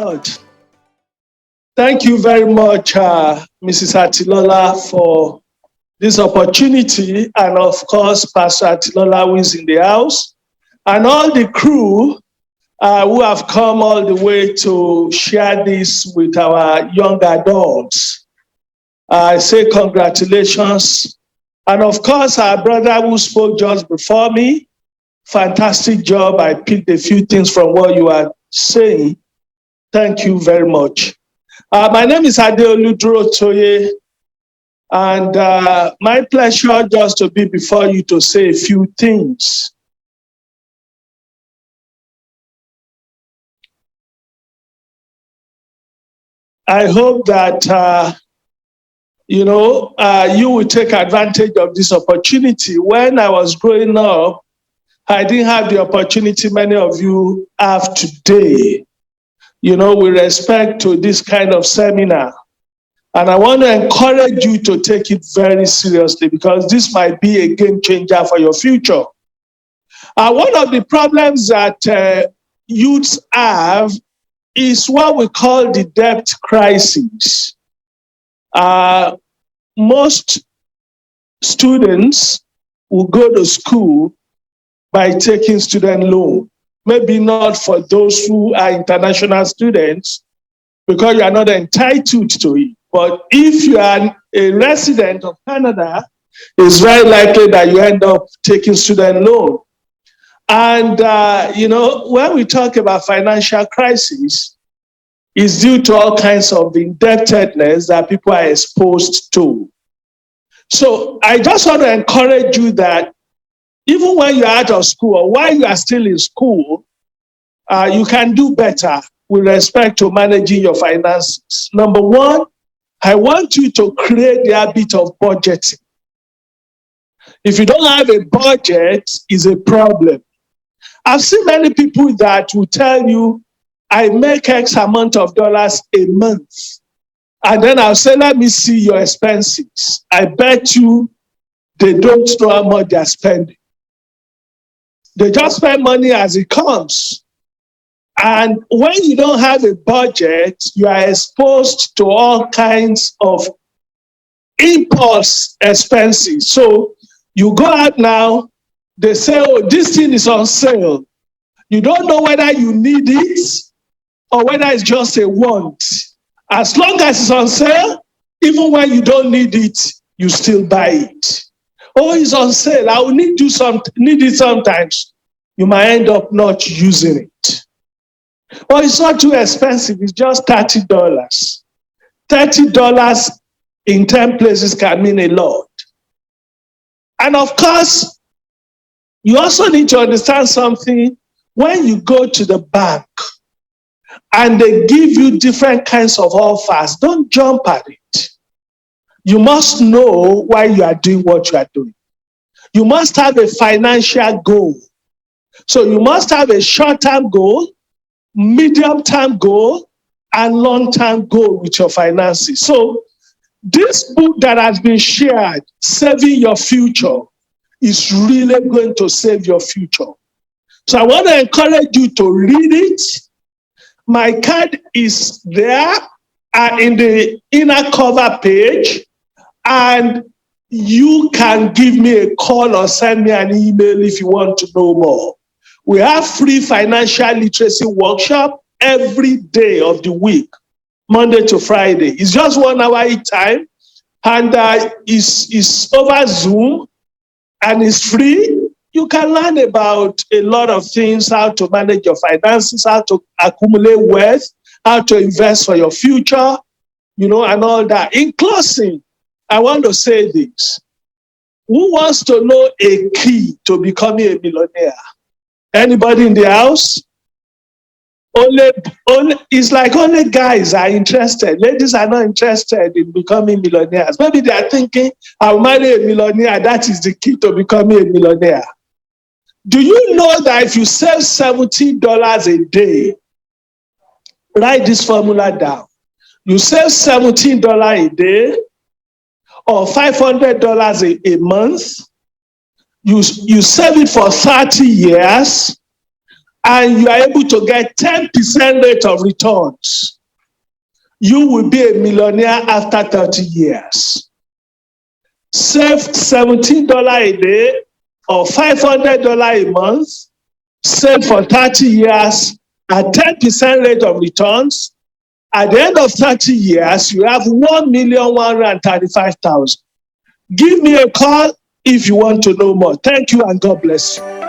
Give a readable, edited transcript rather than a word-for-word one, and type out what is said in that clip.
God. Thank you very much, Mrs. Atilola, for this opportunity, and of course, Pastor Atilola, who is in the house, and all the crew who have come all the way to share this with our young adults. I say congratulations. And of course, our brother who spoke just before me, fantastic job. I picked a few things from what you are saying. Thank you very much. My name is Adeolu Durotoye, and my pleasure just to be before you to say a few things. I hope that, you will take advantage of this opportunity. When I was growing up, I didn't have the opportunity many of you have today, with respect to this kind of seminar. And I want to encourage you to take it very seriously, because this might be a game changer for your future. One of the problems that youths have is what we call the debt crisis. Most students will go to school by taking student loan. Maybe not for those who are international students, because you are not entitled to it. But if you are a resident of Canada, it's very likely that you end up taking student loan. And, when we talk about financial crisis, it's due to all kinds of indebtedness that people are exposed to. So I just want to encourage you that even when you're out of school or while you are still in school, you can do better with respect to managing your finances. Number one, I want you to create the habit of budgeting. If you don't have a budget, it's a problem. I've seen many people that will tell you, I make X amount of dollars a month. And then I'll say, let me see your expenses. I bet you they don't know how much they're spending. They just spend money as it comes. And when you don't have a budget, you are exposed to all kinds of impulse expenses. So you go out now, they say, oh, this thing is on sale. You don't know whether you need it or whether it's just a want. As long as it's on sale, even when you don't need it, you still buy it. Oh, it's on sale. I will need it sometimes. You might end up not using it. Well, it's not too expensive. It's just $30. $30 in 10 places can mean a lot. And of course, you also need to understand something. When you go to the bank and they give you different kinds of offers, don't jump at it. You must know why you are doing what you are doing. You must have a financial goal. So you must have a short-term goal, medium-term goal, and long-term goal with your finances. So this book that has been shared, Saving Your Future, is really going to save your future. So I want to encourage you to read it. My card is there in the inner cover page, and you can give me a call or send me an email if you want to know more. We have free financial literacy workshop every day of the week, Monday to Friday. It's just 1 hour each time, and it's over Zoom, and it's free. You can learn about a lot of things, how to manage your finances, how to accumulate wealth, how to invest for your future, and all that. In closing, I want to say this. Who wants to know a key to becoming a millionaire? Anybody in the house? It's like only guys are interested. Ladies are not interested in becoming millionaires. Maybe they are thinking, I'll marry a millionaire. That is the key to becoming a millionaire. Do you know that if you save $70 a day, write this formula down. You save $17 a day or $500 a month. You save it for 30 years. and you are able to get 10% rate of returns, you will be a millionaire after 30 years. Save $17 a day or $500 a month, save for 30 years at 10% rate of returns. At the end of 30 years, you have 1,135,000. Give me a call if you want to know more. Thank you and God bless you.